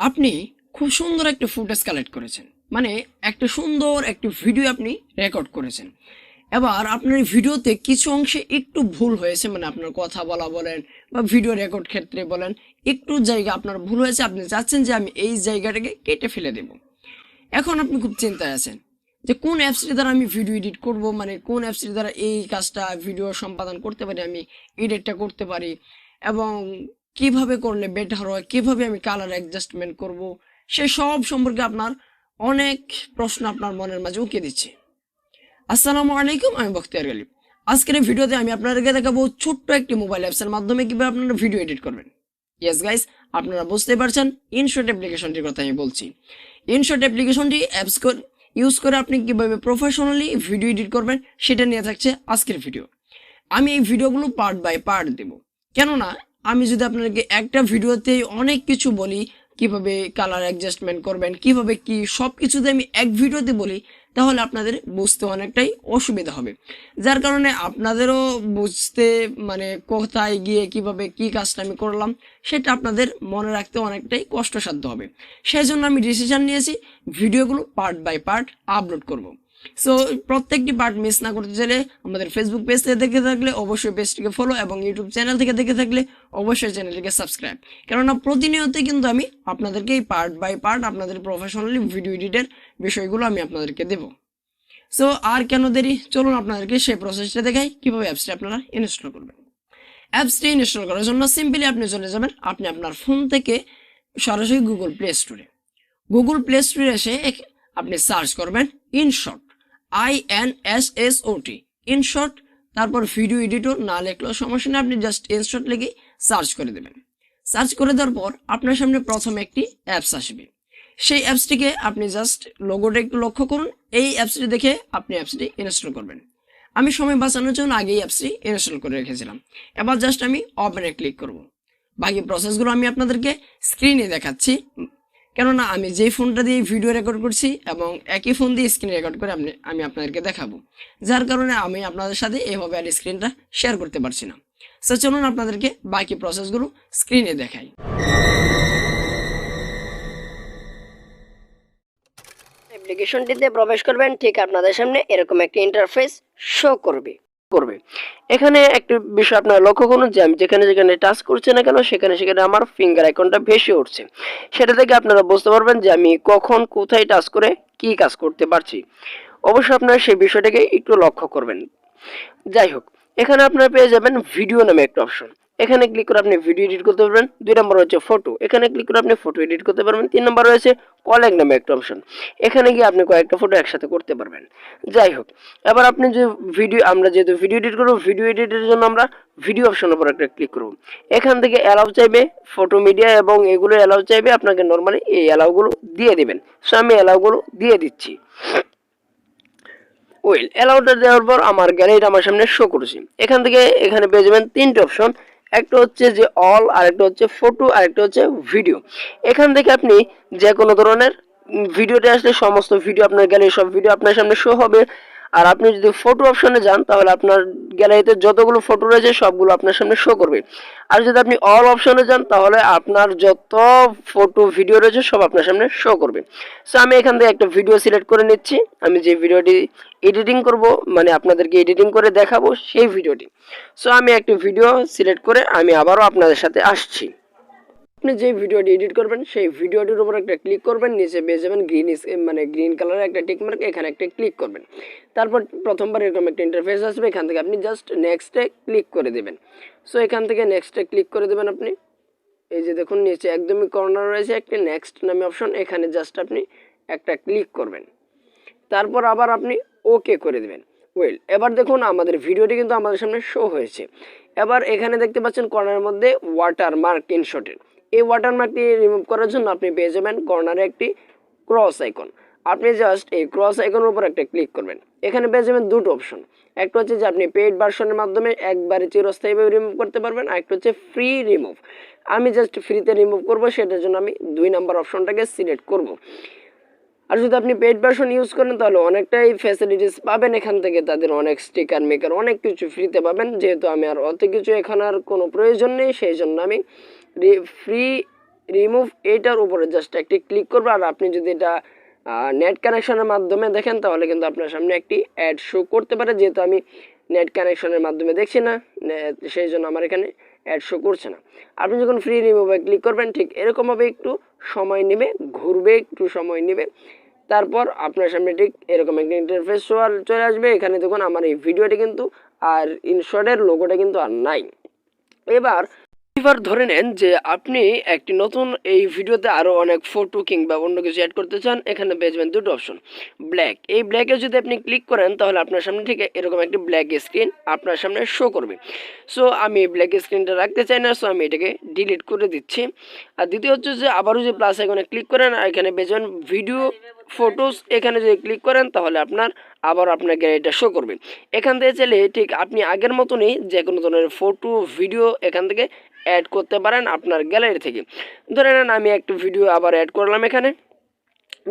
আপনি খুব সুন্দর একটা ফুটেজ কালেক্ট করেছেন, মানে একটা সুন্দর একটি ভিডিও আপনি রেকর্ড করেছেন। এবার আপনার এই ভিডিওতে কিছু অংশে একটু ভুল হয়েছে, মানে আপনার কথা বলা বলেন বা ভিডিও রেকর্ড ক্ষেত্রে বলেন, একটু জায়গা আপনার ভুল হয়েছে, আপনি চাচ্ছেন যে আমি এই জায়গাটাকে কেটে ফেলে দেব। এখন আপনি খুব চিন্তায় আছেন যে কোন অ্যাপসটি দ্বারা আমি ভিডিও এডিট করব, মানে কোন অ্যাপসটি দ্বারা এই কাজটা ভিডিও সম্পাদন করতে পারি, আমি এডিটটা করতে পারি এবং কিভাবে করলে বেটার হয়, কিভাবে আমি কালার অ্যাডজাস্টমেন্ট করব, সে সব সম্পর্কে আপনার অনেক প্রশ্ন আপনার মনের মাঝে উঁকে দিচ্ছে। আসসালামু আলাইকুম, আমি বখতিয়ার গালিব। আজকের এই ভিডিওতে আমি আপনাদেরকে দেখাবো ছোট্ট একটি মোবাইল অ্যাপসের মাধ্যমে কিভাবে আপনারা ভিডিও এডিট করবেন। ইয়েস গাইস, আপনারা বুঝতে পারছেন ইনশট অ্যাপ্লিকেশনটির কথা আমি বলছি। ইনশট অ্যাপ্লিকেশনটি অ্যাপস ইউজ করে আপনি কিভাবে প্রফেশনালি ভিডিও এডিট করবেন সেটা নিয়ে থাকছে আজকের ভিডিও। আমি এই ভিডিওগুলো পার্ট বাই পার্ট দেব, কেননা আমি যদি আপনাদেরকে একটা ভিডিওতে অনেক কিছু বলি, কিভাবে কালার অ্যাডজাস্টমেন্ট করবেন, কিভাবে কি সব কিছুতে আমি এক ভিডিওতে বলি, তাহলে আপনাদের বুঝতে অনেকটাই অসুবিধা হবে। যার কারণে আপনাদেরও বুঝতে, মানে কোথায় গিয়ে কিভাবে কি কাজটা আমি করলাম সেটা আপনাদের মনে রাখতে অনেকটাই কষ্টসাধ্য হবে। সেই জন্য আমি ডিসিশন নিয়েছি ভিডিওগুলো পার্ট বাই পার্ট আপলোড করব। সো প্রত্যেকটি পার্ট মিস না করতে চাইলে আমাদের ফেসবুক পেজ থেকে দেখে থাকলে অবশ্যই পেজটিকে ফলো, এবং ইউটিউব চ্যানেল থেকে দেখে থাকলে অবশ্যই চ্যানেলটিকে সাবস্ক্রাইব। কেননা প্রতিনিয়ত কিন্তু আমি আপনাদেরকে এই পার্ট বাই পার্ট আপনাদের প্রফেশনালি ভিডিও এডিটের বিষয়গুলো আমি আপনাদেরকে দেবো। সো আর কেন দেরি, চলুন আপনাদেরকে সেই প্রসেসটা দেখাই কিভাবে অ্যাপসটি আপনারা ইনস্টল করবেন। অ্যাপসটি ইনস্টল করার জন্য সিম্পলি আপনি চলে যাবেন আপনি আপনার ফোন থেকে সরাসরি গুগল প্লে স্টোরে। গুগল প্লে স্টোরে এসে আপনি সার্চ করবেন ইনশট, INSSOT, ইনশট। তারপর ভিডিও এডিটর না লিখলেও সমস্যা নেই, আপনি জাস্ট ইনশট লিখে সার্চ করে দেবেন। সার্চ করে দেওয়ার পর আপনার সামনে প্রথমে একটি অ্যাপস আসবে। সেই অ্যাপসটিকে আপনি জাস্ট লোগোটা একটু লক্ষ্য করুন, এই অ্যাপসটি দেখে আপনি অ্যাপসটি ইনস্টল করবেন। আমি সময় বাঁচানোর জন্য আগেই অ্যাপসটি ইনস্টল করে রেখেছিলাম। এবার জাস্ট আমি ওপেনে ক্লিক করব। বাকি প্রসেসগুলো আমি আপনাদেরকে স্ক্রিনে দেখাচ্ছি, কেননা আমি যে ফোনটা দিয়ে ভিডিও রেকর্ড করছি এবং একই ফোন দিয়ে স্ক্রিন রেকর্ড করে আমি আপনাদেরকে দেখাবো, যার কারণে আমি আপনাদের সাথে এভাবে আর স্ক্রিনটা শেয়ার করতে পারছি না। সো চলুন আপনাদেরকে বাকি প্রসেসগুলো স্ক্রিনে দেখাই। অ্যাপ্লিকেশনটিতে প্রবেশ করবেন, ঠিক আপনাদের সামনে এরকম একটা ইন্টারফেস শো করবে। এখানে একটা বিষয় আপনারা লক্ষ্য করুন যে আমি যেখানে যেখানে টাচ করছি না কেন সেখানে সেখানে আমার ফিঙ্গার আইকনটা ভেসে উঠছে। সেটা থেকে আপনারা বুঝতে পারবেন যে আমি কখন কোথায় টাচ করে কি কাজ করতে পারছি। অবশ্যই আপনারা সেই বিষয়টাকে একটু লক্ষ্য করবেন। যাই হোক, এখানে আপনারা পেয়ে যাবেন ভিডিও নামে একটা অপশন। এখানে ক্লিক করে আপনি ভিডিও এডিট করতে পারবেন। 2 নম্বর হচ্ছে ফটো, এখানে ক্লিক করে আপনি ফটো এডিট করতে পারবেন। 3 নম্বর রয়েছে কলিং নামে একটা অপশন, এখানে গিয়ে আপনি কয়েকটা ফটো একসাথে করতে পারবেন। যাই হোক, এবার আপনি যে আমরা যেহেতু ভিডিও এডিট করব, ভিডিও এডিটের জন্য আমরা ভিডিও অপশনের উপর একটা ক্লিক করব। এখান থেকে অ্যালাউ চাইবে ফটো মিডিয়া এবং এগুলো অ্যালাউ চাইবে, আপনাকে নর্মালি এই অ্যালাউগুলো দিয়ে দিবেন। সো আমি অ্যালাউগুলো দিয়ে দিচ্ছি। ওয়েল, অ্যালাউটা দেওয়ার পর আমার গ্যালারিটা আমার সামনে শো করেছি। এখান থেকে এখানে পেয়ে যাবেন 3টে অপশন, একটা হচ্ছে যে অল, আরেকটা হচ্ছে ফটো, আরেকটা হচ্ছে ভিডিও। এখান থেকে আপনি যে কোনো ধরনের ভিডিওতে আসলে সমস্ত ভিডিও আপনার গ্যালারির সব ভিডিও আপনার সামনে শো হবে। আর আপনি যদি ফটো অপশনে যান তাহলে আপনার গ্যালারিতে যতগুলো ফটো রয়েছে সবগুলো আপনার সামনে শো করবে। আর যদি আপনি অল অপশনে যান তাহলে আপনার যত ফটো ভিডিও রয়েছে সব আপনার সামনে শো করবে। সো আমি এখান থেকে একটা ভিডিও সিলেক্ট করে নিচ্ছি, আমি যে ভিডিওটি এডিটিং করব, মানে আপনাদেরকে এডিটিং করে দেখাবো সেই ভিডিওটি। সো আমি একটা ভিডিও সিলেক্ট করে আমি আবারও আপনাদের সাথে আসছি। আপনি যে ভিডিওটি এডিট করবেন সেই ভিডিওটির উপর একটা ক্লিক করবেন, নিচে পেয়ে যাবেন গ্রিন কালারের একটা টিক মার্ক, এখানে একটা ক্লিক করবেন। তারপর প্রথমবার এরকম একটা ইন্টারফেস আসবে, এখান থেকে আপনি জাস্ট নেক্সটে ক্লিক করে দেবেন। সো এখান থেকে নেক্সটে ক্লিক করে দেবেন আপনি। এই যে দেখুন নিচে একদমই কর্নার রয়েছে একটি নেক্সট নামে অপশন, এখানে জাস্ট আপনি একটা ক্লিক করবেন। তারপর আবার আপনি ওকে করে দেবেন। ওয়েল, এবার দেখুন আমাদের ভিডিওটি কিন্তু আমাদের সামনে শো হয়েছে। এবার এখানে দেখতে পাচ্ছেন কর্নারের মধ্যে ওয়াটারমার্ক ইনশটের, এই ওয়াটারমার্কটি রিমুভ করার জন্য আপনি পেয়ে যাবেন কর্নারে একটি ক্রস আইকন। আপনি জাস্ট এই ক্রস আইকনের উপর একটা ক্লিক করবেন। এখানে পেয়ে যাবেন দুটো অপশন, একটা হচ্ছে যে আপনি পেইড ভার্সনের মাধ্যমে একবারে চিরস্থায়ীভাবে রিমুভ করতে পারবেন, আর একটা হচ্ছে ফ্রি রিমুভ। আমি জাস্ট ফ্রিতে রিমুভ করব, সেটার জন্য আমি 2 নম্বর অপশনটাকে সিলেক্ট করব। আর যদি আপনি পেইড ভার্সন ইউজ করেন তাহলে অনেকটাই ফ্যাসিলিটিস পাবেন এখান থেকে, তাদের অনেক স্টিকার মেকার অনেক কিছু ফ্রিতে পাবেন। যেহেতু আমি আর অত কিছু এখানে আর কোনো প্রয়োজন নেই, সেই জন্য আমি ফ্রি রিমুভ এইটার উপরে জাস্ট একটি ক্লিক করবে। আর আপনি যদি এটা নেট কানেকশনের মাধ্যমে দেখেন তাহলে কিন্তু আপনার সামনে একটি অ্যাড শো করতে পারে, যেহেতু আমি নেট কানেকশনের মাধ্যমে দেখছি না সেই জন্য আমার এখানে অ্যাড শো করছে না। আপনি যখন ফ্রি রিমুভে ক্লিক করবেন ঠিক এরকমভাবে একটু সময় নেবে, ঘুরবে, একটু সময় নেবে, তারপর আপনার সামনে ঠিক এরকম একটা ইন্টারফেস চলে আসবে। এখানে দেখুন আমার এই ভিডিওটি কিন্তু আর ইনশটের লোগোটা কিন্তু আর নাই। এবার ধরে নেন যে আপনি একটি নতুন এই ভিডিওতে আরও অনেক ফটো কিংবা অন্য কিছু অ্যাড করতে চান। এখানে পেয়ে যাবেন দুটো অপশন, ব্ল্যাক। এই ব্ল্যাকে যদি আপনি ক্লিক করেন তাহলে আপনার সামনে ঠিক এরকম একটি ব্ল্যাক স্ক্রিন আপনার সামনে শো করবে। সো আমি ব্ল্যাক স্ক্রিনটা রাখতে চাই না, সো আমি এটাকে ডিলিট করে দিচ্ছি। আর দ্বিতীয় হচ্ছে যে আবারও যে প্লাস আইকনে ক্লিক করেন, এখানে পেয়ে যাবেন ভিডিও ফটোস। এখানে যদি ক্লিক করেন তাহলে আবার আপনার গ্যালারিটা শো করবে। এখান থেকে চাইলে ঠিক আপনি আগের মতনই যে কোনো ধরনের ফটো ভিডিও এখান থেকে অ্যাড করতে পারেন আপনার গ্যালারি থেকে। ধরে নেন আমি একটা ভিডিও আবার অ্যাড করলাম এখানে,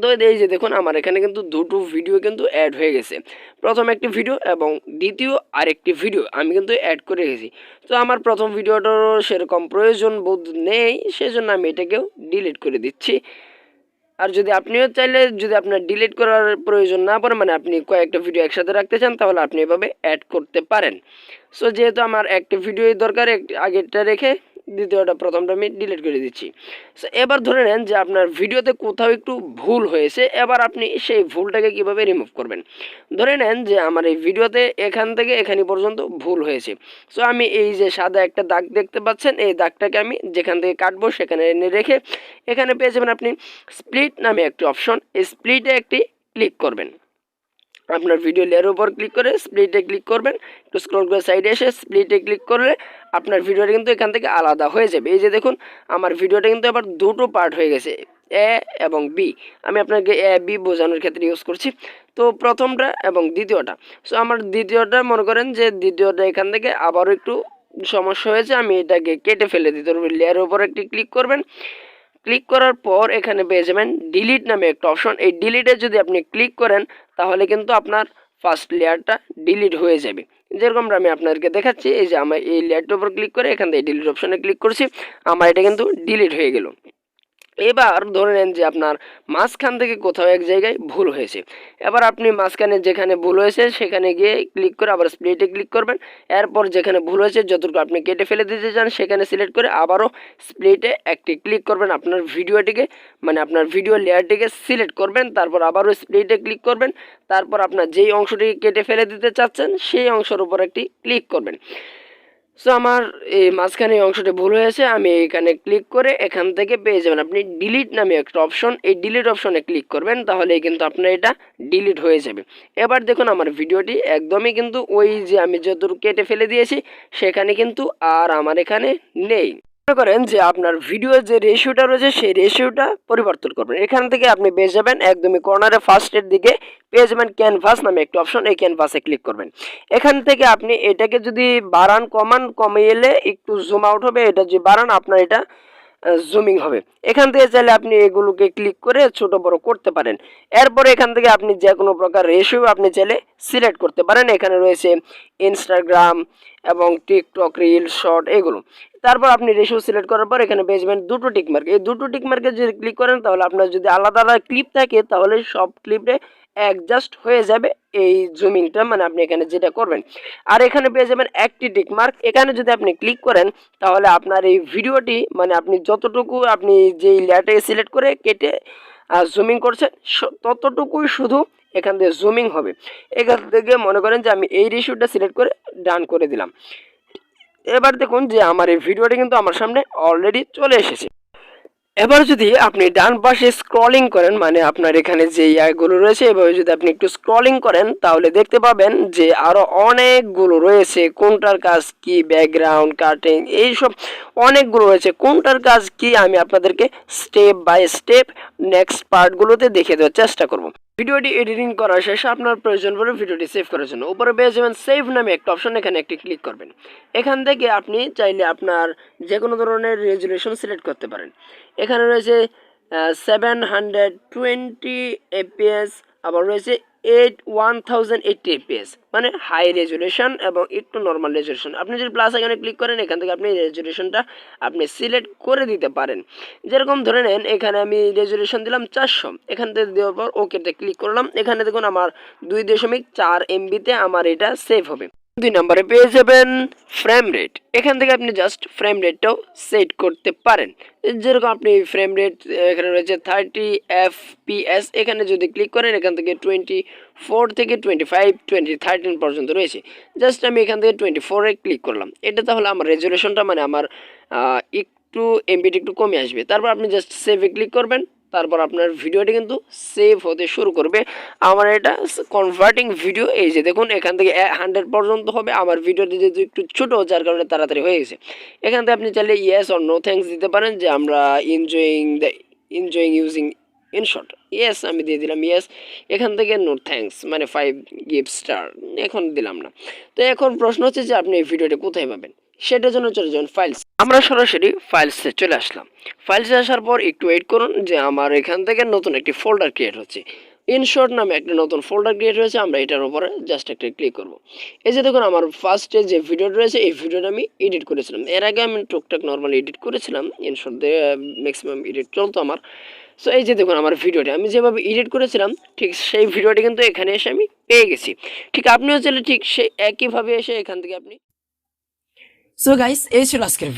তো এই যে দেখুন আমার এখানে কিন্তু দুটো ভিডিও কিন্তু অ্যাড হয়ে গেছে। প্রথম একটি ভিডিও এবং দ্বিতীয় আরেকটি ভিডিও আমি কিন্তু অ্যাড করে গেছি। তো আমার প্রথম ভিডিওটারও সেরকম প্রয়োজন বোধ নেই, সেজন্য আমি এটাকেও ডিলিট করে দিচ্ছি। আর যদি আপনিও চাইলে যদি আপনার ডিলিট করার প্রয়োজন না পড়ে, মানে আপনি কয়েকটা ভিডিও একসাথে রাখতে চান, তাহলে আপনি এভাবে অ্যাড করতে পারেন। সো যেহেতু আমার একটা ভিডিওই দরকার, আগেরটা রেখে দ্বিতীয়টা প্রথমটা আমি ডিলিট করে দিচ্ছি। সো এবার ধরে নেন যে আপনার ভিডিওতে কোথাও একটু ভুল হয়েছে, এবার আপনি সেই ভুলটাকে কিভাবে রিমুভ করবেন। ধরে নেন যে আমার এই ভিডিওতে এখান থেকে এখানে পর্যন্ত ভুল হয়েছে। সো আমি এই যে সাদা একটা দাগ দেখতে পাচ্ছেন, এই দাগটাকে আমি যেখান থেকে কাটবো সেখানে এনে রেখে এখানে পেয়ে যাবেন আপনি স্প্লিট নামে একটি অপশন। এই স্প্লিটে একটি ক্লিক করবেন, আপনার ভিডিও লেয়ারের উপর ক্লিক করে স্প্লিটে ক্লিক করবেন। একটু স্ক্রল করে সাইডে এসে স্প্লিটে ক্লিক করলে আপনার ভিডিওটা কিন্তু এখান থেকে আলাদা হয়ে যাবে। এই যে দেখুন আমার ভিডিওটা কিন্তু এবার দুটো পার্ট হয়ে গেছে, এ এবং বি। আমি আপনাকে এ বি বোঝানোর ক্ষেত্রে ইউজ করছি। তো প্রথমটা এবং দ্বিতীয়টা, সো আমার দ্বিতীয়টা মনে করেন যে দ্বিতীয়টা এখান থেকে আবারও একটু সমস্যা হয়েছে, আমি এটাকে কেটে ফেলে দিতে পারবো। লেয়ারের উপর একটি ক্লিক করবেন, ক্লিক করার পর এখানে পেয়ে যাবেন ডিলিট নামে একটা অপশন। এই ডিলিটে যদি আপনি ক্লিক করেন তাহলে কিন্তু আপনার ফার্স্ট লেয়ারটা ডিলিট হয়ে যাবে। যেরকমটা আমি আপনাদেরকে দেখাচ্ছি, এই যে আমার এই লেয়ারটার উপর ক্লিক করে এখান থেকে ডিলিট অপশনে ক্লিক করছি, আমার এটা কিন্তু ডিলিট হয়ে গেল। এবার ধরে নেন যে আপনার মাঝখান থেকে কোথাও এক জায়গায় ভুল হয়েছে। এবার আপনি মাঝখানে যেখানে ভুল হয়েছে সেখানে গিয়ে ক্লিক করে আবার স্প্লিটে ক্লিক করবেন। এরপর যেখানে ভুল হয়েছে যতটুকু আপনি কেটে ফেলে দিতে চান সেখানে সিলেক্ট করে আবারও স্প্লিটে একটি ক্লিক করবেন। আপনার ভিডিওটিকে মানে আপনার ভিডিও লেয়ারটিকে সিলেক্ট করবেন, তারপর আবারও স্প্লিটে ক্লিক করবেন। তারপর আপনার যেই অংশটি কেটে ফেলে দিতে চাচ্ছেন সেই অংশের উপর একটি ক্লিক করবেন। সো আমার এই মাঝখানে এই অংশটি ভুল হয়েছে, আমি এখানে ক্লিক করে এখান থেকে পেয়ে যাবেন আপনি ডিলিট নামে একটা অপশন। এই ডিলিট অপশনে ক্লিক করবেন তাহলে কিন্তু আপনার এটা ডিলিট হয়ে যাবে। এবার দেখুন আমার ভিডিওটি একদমই কিন্তু ওই যে আমি যতটুকু কেটে ফেলে দিয়েছি সেখানে কিন্তু আর আমার এখানে নেই। মনে করেন যে আপনার ভিডিওর যে রেশিওটা রয়েছে সেই রেশিওটা পরিবর্তন করবেন। এখান থেকে আপনি পেয়ে যাবেন একদমই কর্নারে ফার্স্টের দিকে পেয়ে যাবেন ক্যানভাস নামে একটা অপশন। এই ক্যানভাসে ক্লিক করবেন। এখান থেকে আপনি এটাকে যদি বাড়ান কমান, কমিয়ে এলে একটু জুম আউট হবে, এটা যদি বাড়ান আপনার এটা জুমিং হবে। এখান থেকে চাইলে আপনি এগুলোকে ক্লিক করে ছোট বড় করতে পারেন। এরপরে এখান থেকে আপনি যে কোনো প্রকার রেশিও আপনি চাইলে সিলেক্ট করতে পারেন। এখানে রয়েছে ইনস্টাগ্রাম এবং টিকটক রিল শর্ট এগুলো। তারপর আপনি রেশিও সিলেক্ট করার পর এখানে পেয়ে যাবেন দুটো টিকমার্ক। এই দুটো টিকমার্কে যদি ক্লিক করেন তাহলে আপনার যদি আলাদা আলাদা ক্লিপ থাকে তাহলে সব ক্লিপে অ্যাডজাস্ট হয়ে যাবে এই জুমিংটা, মানে আপনি এখানে যেটা করবেন। আর এখানে পেয়ে যাবেন একটি টিকমার্ক, এখানে যদি আপনি ক্লিক করেন তাহলে আপনার এই ভিডিওটি মানে আপনি যতটুকু আপনি যেই লেয়ারটাকে সিলেক্ট করে কেটে জুমিং করছেন ততটুকুই শুধু এখান থেকে জুমিং হবে। এখান থেকে মনে করেন যে আমি এই রেশিওটা সিলেক্ট করে ডান করে দিলাম। এবার দেখুন যে আমার এই ভিডিওটি কিন্তু আমার সামনে অলরেডি চলে এসেছে। এবার যদি আপনি ডান পাশে স্ক্রলিং করেন, মানে আপনার এখানে যে ইয়াগুলো রয়েছে এভাবে যদি আপনি একটু স্ক্রলিং করেন তাহলে দেখতে পাবেন যে আরও অনেকগুলো রয়েছে। কোনটার কাজ কি, ব্যাকগ্রাউন্ড কাটিং, এইসব অনেকগুলো রয়েছে। কোনটার কাজ কি আমি আপনাদেরকে স্টেপ বাই স্টেপ নেক্সট পার্টগুলোতে দেখিয়ে দেওয়ার চেষ্টা করব। ভিডিওটি এডিটিং করা শেষে আপনার প্রয়োজন পড়বে ভিডিওটি সেভ করার জন্য উপরে পেয়ে যাবেন সেভ নামে একটা অপশন, এখানে একটি ক্লিক করবেন। এখান থেকে আপনি চাইলে আপনার যে কোনো ধরনের রেজুলেশন সিলেক্ট করতে পারেন। এখানে রয়েছে 720 fps, আবার রয়েছে 1080 fps, মানে হাই রেজুলেশন এবং একটু নর্মাল রেজুলেশন। আপনি যদি প্লাস এখানে ক্লিক করেন, এখান থেকে আপনি রেজুলেশনটা আপনি সিলেক্ট করে দিতে পারেন। যেরকম ধরে নেন এখানে আমি রেজুলেশন দিলাম 400, এখান থেকে দেওয়ার পর ওকেতে ক্লিক করলাম। এখানে দেখুন আমার 2.4 MB-তে আমার এটা সেভ হবে। 2 নম্বরে পেয়ে যাবেন ফ্রেম রেট। এখান থেকে আপনি জাস্ট ফ্রেম রেটটাও সেট করতে পারেন। যেরকম আপনি ফ্রেম রেট এখানে রয়েছে 30 FPS, এখানে যদি ক্লিক করেন এখান থেকে 24 থেকে 25, 13 পর্যন্ত রয়েছে। জাস্ট আমি এখান থেকে 24-এ ক্লিক করলাম। এটা তাহলে আমার রেজুলেশনটা মানে আমার একটু এমবিটা একটু কমে আসবে। তারপর আপনি জাস্ট সেভে ক্লিক করবেন, তারপর আপনার ভিডিওটি কিন্তু সেভ হতে শুরু করবে। আমার এটা কনভার্টিং ভিডিও, এই যে দেখুন এখান থেকে 100 পর্যন্ত হবে। আমার ভিডিওটি যেহেতু একটু ছোটো, যার কারণে তাড়াতাড়ি হয়ে গেছে। এখান থেকে আপনি চাইলে ইয়েস অর নো থ্যাঙ্কস দিতে পারেন, যে আমরা এনজয়িং ইউজিং ইনশট। ইয়েস আমি দিয়ে দিলাম ইয়েস। এখান থেকে নো থ্যাঙ্কস মানে 5 গিফট স্টার এখন দিলাম না। তো এখন প্রশ্ন হচ্ছে যে আপনি এই ভিডিওটা কোথায় পাবেন, সেটার জন্য চলে যান ফাইলস। আমরা সরাসরি ফাইলসে চলে আসলাম। ফাইলসে আসার পর একটু ওয়েট করুন, যে আমার এখান থেকে নতুন একটি ফোল্ডার ক্রিয়েট হচ্ছে। ইনশট নামে একটা নতুন ফোল্ডার ক্রিয়েট হয়েছে। আমরা এটার উপরে জাস্ট একটা ক্লিক করব। এই যে দেখুন আমার ফার্স্টে যে ভিডিওটা রয়েছে, এই ভিডিওটা আমি এডিট করেছিলাম। এর আগে আমি টুকটাক নর্মালি এডিট করেছিলাম, ইনশট দিয়ে ম্যাক্সিমাম এডিট চলতো আমার। সো এই যে দেখুন আমার ভিডিওটা আমি যেভাবে এডিট করেছিলাম, ঠিক সেই ভিডিওটি কিন্তু এখানে এসে আমি পেয়ে গেছি। ঠিক আপনিও চাইলে ঠিক সেই একইভাবে এসে এখান থেকে আপনি। সো গাইস, এই ছিল আজকের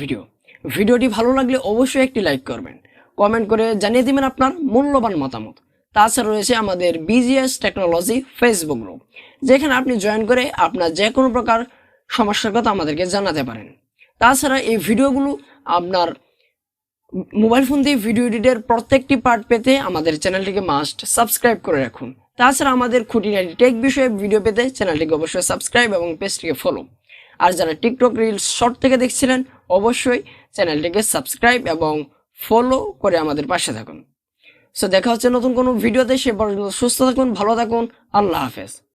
ভিডিওটি ভালো লাগলে অবশ্যই একটি লাইক করবেন, কমেন্ট করে জানিয়ে দিবেন আপনার মূল্যবান মতামত। তাছাড়া রয়েছে আমাদের বিজিএস টেকনোলজি ফেসবুক গ্রুপ, যেখানে আপনি জয়েন করে আপনার যে কোনো প্রকার সমস্যার কথা আমাদেরকে জানাতে পারেন। তাছাড়া এই ভিডিওগুলো আপনার মোবাইল ফোন দিয়ে ভিডিও এডিটের প্রত্যেকটি পার্ট পেতে আমাদের চ্যানেলটিকে মাস্ট সাবস্ক্রাইব করে রাখুন। তাছাড়া আমাদের খুঁটিনাটি টেক বিষয়ে ভিডিও পেতে চ্যানেলটিকে অবশ্যই সাবস্ক্রাইব এবং পেজটিকে ফলো। আর যারা টিকটক রিলস শর্ট থেকে দেখছিলেন, অবশ্যই চ্যানেলটিকে সাবস্ক্রাইব এবং ফলো করে আমাদের পাশে থাকুন। সো দেখা হচ্ছে নতুন কোনো ভিডিওতে। সে পর্যন্ত সুস্থ থাকুন, ভালো থাকুন, আল্লাহ হাফেজ।